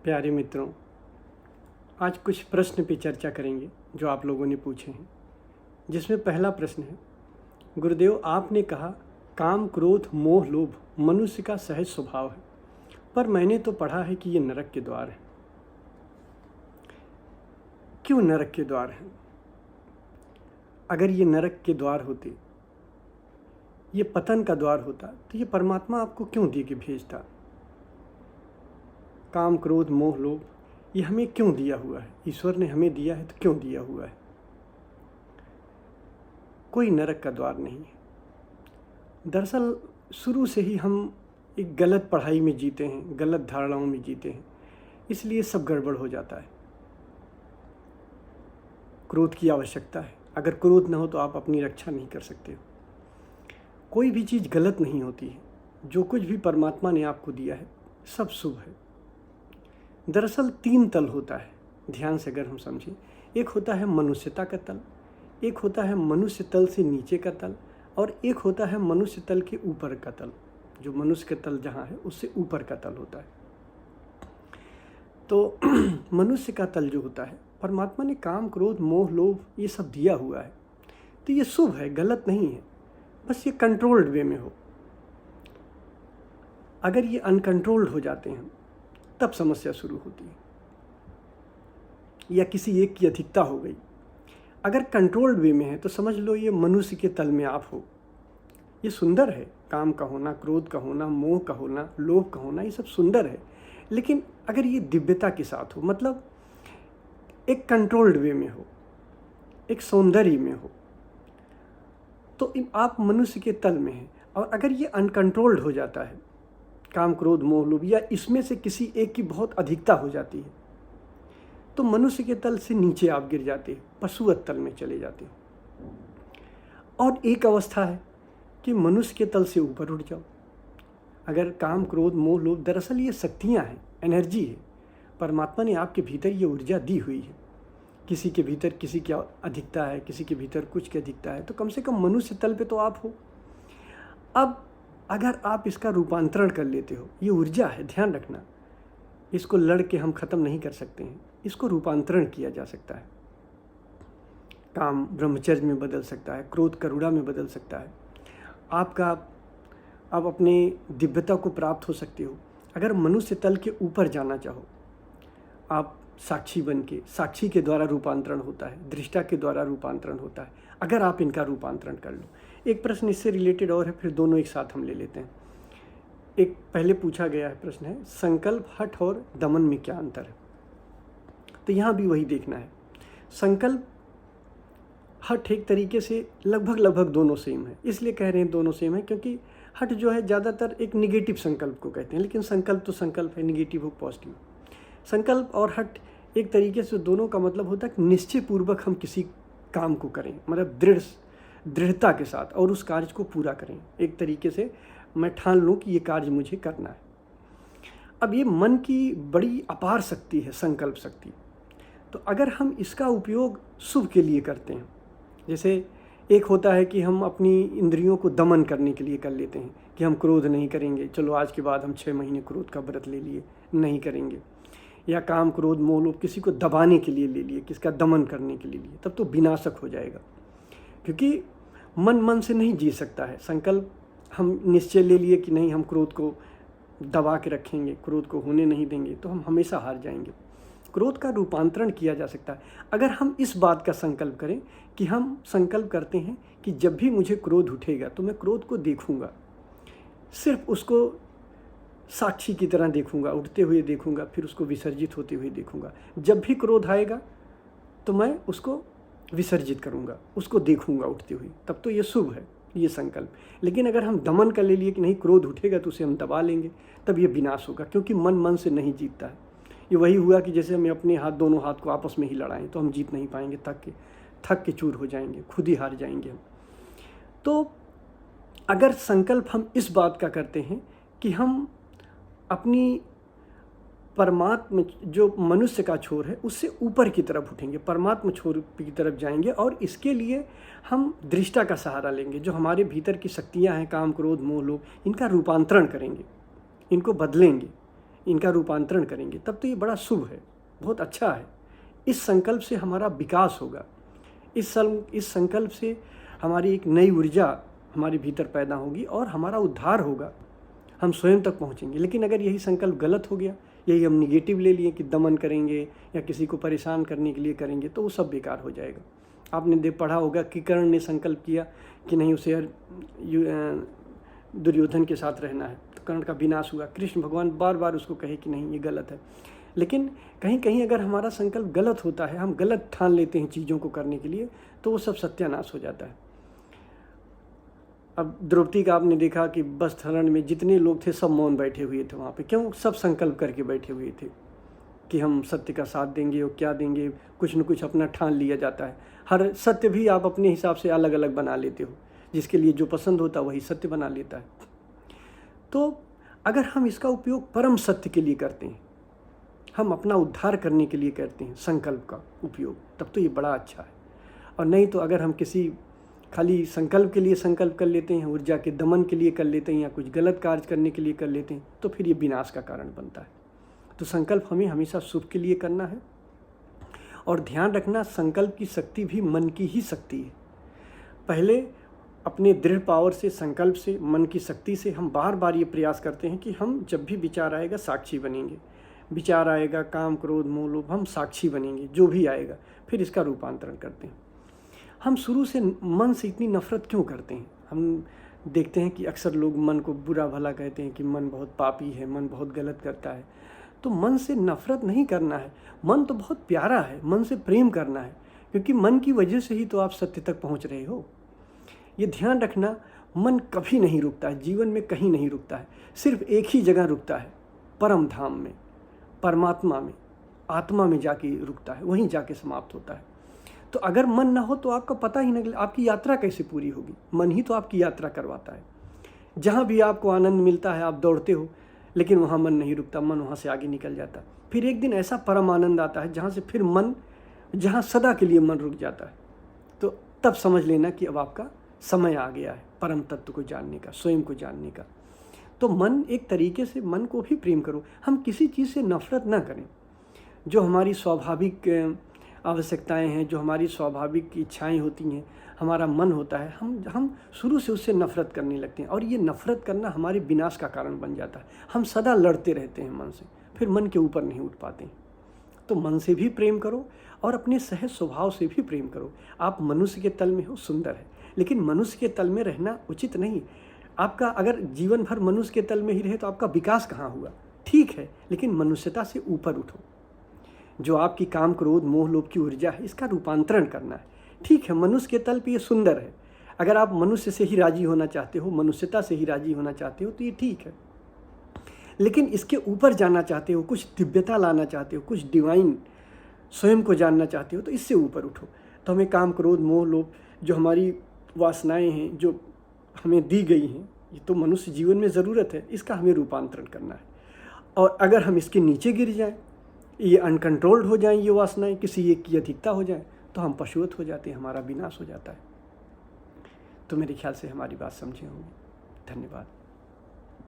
प्यारे मित्रों, आज कुछ प्रश्न पे चर्चा करेंगे जो आप लोगों ने पूछे हैं। जिसमें पहला प्रश्न है, गुरुदेव आपने कहा काम क्रोध मोह लोभ मनुष्य का सहज स्वभाव है, पर मैंने तो पढ़ा है कि ये नरक के द्वार है। क्यों नरक के द्वार हैं? अगर ये नरक के द्वार होते, ये पतन का द्वार होता, तो ये परमात्मा आपको क्यों दे के भेजता? काम क्रोध मोह लोभ ये हमें क्यों दिया हुआ है? ईश्वर ने हमें दिया है तो क्यों दिया हुआ है? कोई नरक का द्वार नहीं है। दरअसल शुरू से ही हम एक गलत पढ़ाई में जीते हैं, गलत धारणाओं में जीते हैं, इसलिए सब गड़बड़ हो जाता है। क्रोध की आवश्यकता है। अगर क्रोध न हो तो आप अपनी रक्षा नहीं कर सकते हो। कोई भी चीज़ गलत नहीं होती है। जो कुछ भी परमात्मा ने आपको दिया है सब शुभ है। दरअसल 3 तल होता है, ध्यान से अगर हम समझें। एक होता है मनुष्यता का तल, एक होता है मनुष्य तल से नीचे का तल, और एक होता है मनुष्य तल के ऊपर का तल। जो मनुष्य का तल जहाँ है उससे ऊपर का तल होता है। तो मनुष्य का तल जो होता है, परमात्मा ने काम क्रोध मोह लोभ ये सब दिया हुआ है, तो ये शुभ है, गलत नहीं है। बस ये कंट्रोल्ड वे में हो। अगर ये अनकंट्रोल्ड हो जाते हैं तब समस्या शुरू होती है, या किसी एक की अधिकता हो गई। अगर कंट्रोल्ड वे में है तो समझ लो ये मनुष्य के तल में आप हो। ये सुंदर है, काम का होना, क्रोध का होना, मोह का होना, लोभ का होना, ये सब सुंदर है। लेकिन अगर ये दिव्यता के साथ हो, मतलब एक कंट्रोल्ड वे में हो, एक सौंदर्य में हो, तो आप मनुष्य के तल में हैं। और अगर ये अनकंट्रोल्ड हो जाता है, काम क्रोध मोह लोभ, या इसमें से किसी एक की बहुत अधिकता हो जाती है, तो मनुष्य के तल से नीचे आप गिर जाते हैं, पशुवत तल में चले जाते हैं। और एक अवस्था है कि मनुष्य के तल से ऊपर उठ जाओ। अगर काम क्रोध मोह लोभ, दरअसल ये शक्तियाँ हैं, एनर्जी है। परमात्मा ने आपके भीतर ये ऊर्जा दी हुई है। किसी के भीतर किसी की अधिकता है, किसी के भीतर कुछ की अधिकता है, तो कम से कम मनुष्य तल पे तो आप हो। अब अगर आप इसका रूपांतरण कर लेते हो, ये ऊर्जा है, ध्यान रखना, इसको लड़ के हम ख़त्म नहीं कर सकते हैं। इसको रूपांतरण किया जा सकता है। काम ब्रह्मचर्य में बदल सकता है, क्रोध करुणा में बदल सकता है। आप अपने दिव्यता को प्राप्त हो सकते हो। अगर मनुष्य तल के ऊपर जाना चाहो, आप साक्षी बन के, साक्षी के द्वारा रूपांतरण होता है, दृष्टा के द्वारा रूपांतरण होता है। अगर आप इनका रूपांतरण कर लो। एक प्रश्न इससे रिलेटेड और है, फिर दोनों एक साथ हम ले लेते हैं। एक पहले पूछा गया है प्रश्न है, संकल्प हठ और दमन में क्या अंतर है? तो यहाँ भी वही देखना है। संकल्प हठ एक तरीके से लगभग दोनों सेम है। इसलिए कह रहे हैं दोनों सेम है क्योंकि हठ जो है ज़्यादातर एक निगेटिव संकल्प को कहते हैं, लेकिन संकल्प तो संकल्प है, निगेटिव हो पॉजिटिव। संकल्प और हठ एक तरीके से दोनों का मतलब होता है कि निश्चय पूर्वक हम किसी काम को करें, मतलब दृढ़ता के साथ, और उस कार्य को पूरा करें। एक तरीके से मैं ठान लूँ कि ये कार्य मुझे करना है। अब ये मन की बड़ी अपार शक्ति है, संकल्प शक्ति। तो अगर हम इसका उपयोग शुभ के लिए करते हैं, जैसे एक होता है कि हम अपनी इंद्रियों को दमन करने के लिए कर लेते हैं कि हम क्रोध नहीं करेंगे, चलो आज के बाद हम 6 महीने क्रोध का व्रत ले लिए, नहीं करेंगे। या काम क्रोध मोह लोभ किसी को दबाने के लिए ले लिए, किसका दमन करने के लिए लिए, तब तो विनाशक हो जाएगा। क्योंकि मन से नहीं जी सकता है। संकल्प हम निश्चय ले लिए कि नहीं, हम क्रोध को दबा के रखेंगे, क्रोध को होने नहीं देंगे, तो हम हमेशा हार जाएंगे। क्रोध का रूपांतरण किया जा सकता है अगर हम इस बात का संकल्प करें कि हम संकल्प करते हैं कि जब भी मुझे क्रोध उठेगा तो मैं क्रोध को देखूंगा, सिर्फ उसको साक्षी की तरह देखूंगा, उठते हुए देखूंगा, फिर उसको विसर्जित होते हुए देखूंगा। जब भी क्रोध आएगा तो मैं उसको विसर्जित करूंगा, उसको देखूंगा उठते हुए, तब तो ये शुभ है, ये संकल्प। लेकिन अगर हम दमन कर ले लिए कि नहीं क्रोध उठेगा तो उसे हम दबा लेंगे, तब ये विनाश होगा, क्योंकि मन से नहीं जीतता है। ये वही हुआ कि जैसे हमें अपने दोनों हाथ को आपस में ही लड़ाएं तो हम जीत नहीं पाएंगे, थक के चूर हो जाएंगे, खुद ही हार जाएंगे हम। तो अगर संकल्प हम इस बात का करते हैं कि हम अपनी परमात्मा जो मनुष्य का छोर है उससे ऊपर की तरफ उठेंगे, परमात्मा छोर की तरफ जाएंगे, और इसके लिए हम दृष्टा का सहारा लेंगे। जो हमारे भीतर की शक्तियां हैं, काम क्रोध मोह लोभ, इनका रूपांतरण करेंगे, इनको बदलेंगे, इनका रूपांतरण करेंगे, तब तो ये बड़ा शुभ है, बहुत अच्छा है। इस संकल्प से हमारा विकास होगा, इस संकल्प से हमारी एक नई ऊर्जा हमारे भीतर पैदा होगी और हमारा उद्धार होगा, हम स्वयं तक पहुँचेंगे। लेकिन अगर यही संकल्प गलत हो गया, यही हम निगेटिव ले लिए कि दमन करेंगे या किसी को परेशान करने के लिए करेंगे, तो वो सब बेकार हो जाएगा। आपने पढ़ा होगा कि कर्ण ने संकल्प किया कि नहीं उसे दुर्योधन के साथ रहना है, तो कर्ण का विनाश हुआ। कृष्ण भगवान बार बार उसको कहे कि नहीं ये गलत है। लेकिन कहीं कहीं अगर हमारा संकल्प गलत होता है, हम गलत ठान लेते हैं चीज़ों को करने के लिए, तो वो सब सत्यानाश हो जाता है। अब द्रौपदी का आपने देखा कि वस्त्रहरण में जितने लोग थे सब मौन बैठे हुए थे वहाँ पे। क्यों? सब संकल्प करके बैठे हुए थे कि हम सत्य का साथ देंगे और क्या देंगे, कुछ न कुछ अपना ठान लिया जाता है। हर सत्य भी आप अपने हिसाब से अलग अलग बना लेते हो, जिसके लिए जो पसंद होता है वही सत्य बना लेता है। तो अगर हम इसका उपयोग परम सत्य के लिए करते हैं, हम अपना उद्धार करने के लिए करते हैं संकल्प का उपयोग, तब तो ये बड़ा अच्छा है। और नहीं तो अगर हम किसी खाली संकल्प के लिए संकल्प कर लेते हैं, ऊर्जा के दमन के लिए कर लेते हैं या कुछ गलत कार्य करने के लिए कर लेते हैं, तो फिर ये विनाश का कारण बनता है। तो संकल्प हमें हमेशा शुभ के लिए करना है। और ध्यान रखना, संकल्प की शक्ति भी मन की ही शक्ति है। पहले अपने दृढ़ पावर से, संकल्प से, मन की शक्ति से हम बार बार ये प्रयास करते हैं कि हम जब भी विचार आएगा साक्षी बनेंगे। विचार आएगा, काम क्रोध मोह लोभ, हम साक्षी बनेंगे, जो भी आएगा फिर इसका रूपांतरण करते हैं। हम शुरू से मन से इतनी नफरत क्यों करते हैं? हम देखते हैं कि अक्सर लोग मन को बुरा भला कहते हैं कि मन बहुत पापी है, मन बहुत गलत करता है। तो मन से नफरत नहीं करना है, मन तो बहुत प्यारा है, मन से प्रेम करना है, क्योंकि मन की वजह से ही तो आप सत्य तक पहुंच रहे हो। ये ध्यान रखना, मन कभी नहीं रुकता है, जीवन में कहीं नहीं रुकता है, सिर्फ एक ही जगह रुकता है, परम धाम में, परमात्मा में, आत्मा में जाके रुकता है, वहीं जाके समाप्त होता है। तो अगर मन ना हो तो आपका पता ही नहीं, आपकी यात्रा कैसे पूरी होगी? मन ही तो आपकी यात्रा करवाता है। जहाँ भी आपको आनंद मिलता है आप दौड़ते हो, लेकिन वहाँ मन नहीं रुकता, मन वहाँ से आगे निकल जाता है। फिर एक दिन ऐसा परम आनंद आता है जहाँ से फिर मन, जहाँ सदा के लिए मन रुक जाता है। तो तब समझ लेना कि अब आपका समय आ गया है परम तत्व को जानने का, स्वयं को जानने का। तो मन, एक तरीके से मन को भी प्रेम करो। हम किसी चीज़ से नफरत ना करें। जो हमारी स्वाभाविक आवश्यकताएं हैं, जो हमारी स्वाभाविक इच्छाएं होती हैं, हमारा मन होता है, हम शुरू से उससे नफरत करने लगते हैं और ये नफरत करना हमारे विनाश का कारण बन जाता है। हम सदा लड़ते रहते हैं मन से, फिर मन के ऊपर नहीं उठ पाते। तो मन से भी प्रेम करो और अपने सहज स्वभाव से भी प्रेम करो। आप मनुष्य के तल में हो, सुंदर है, लेकिन मनुष्य के तल में रहना उचित नहीं। आपका अगर जीवन भर मनुष्य के तल में ही रहे तो आपका विकास कहाँ हुआ? ठीक है, लेकिन मनुष्यता से ऊपर उठो। जो आपकी काम क्रोध मोह लोभ की ऊर्जा है, इसका रूपांतरण करना है। ठीक है, मनुष्य के तल पे ये सुंदर है। अगर आप मनुष्य से ही राजी होना चाहते हो, मनुष्यता से ही राजी होना चाहते हो, तो ये ठीक है। लेकिन इसके ऊपर जाना चाहते हो, कुछ दिव्यता लाना चाहते हो, कुछ डिवाइन स्वयं को जानना चाहते हो, तो इससे ऊपर उठो। तो हमें काम क्रोध मोह लोभ, जो हमारी वासनाएं हैं, जो हमें दी गई हैं, ये तो मनुष्य जीवन में ज़रूरत है, इसका हमें रूपांतरण करना है। और अगर हम इसके नीचे गिर जाएं, ये अनकंट्रोल्ड हो जाएं, ये वासनाएं किसी एक की अधिकता हो जाए, तो हम पशुवत हो जाते हैं, हमारा विनाश हो जाता है। तो मेरे ख्याल से हमारी बात समझे होंगे। धन्यवाद।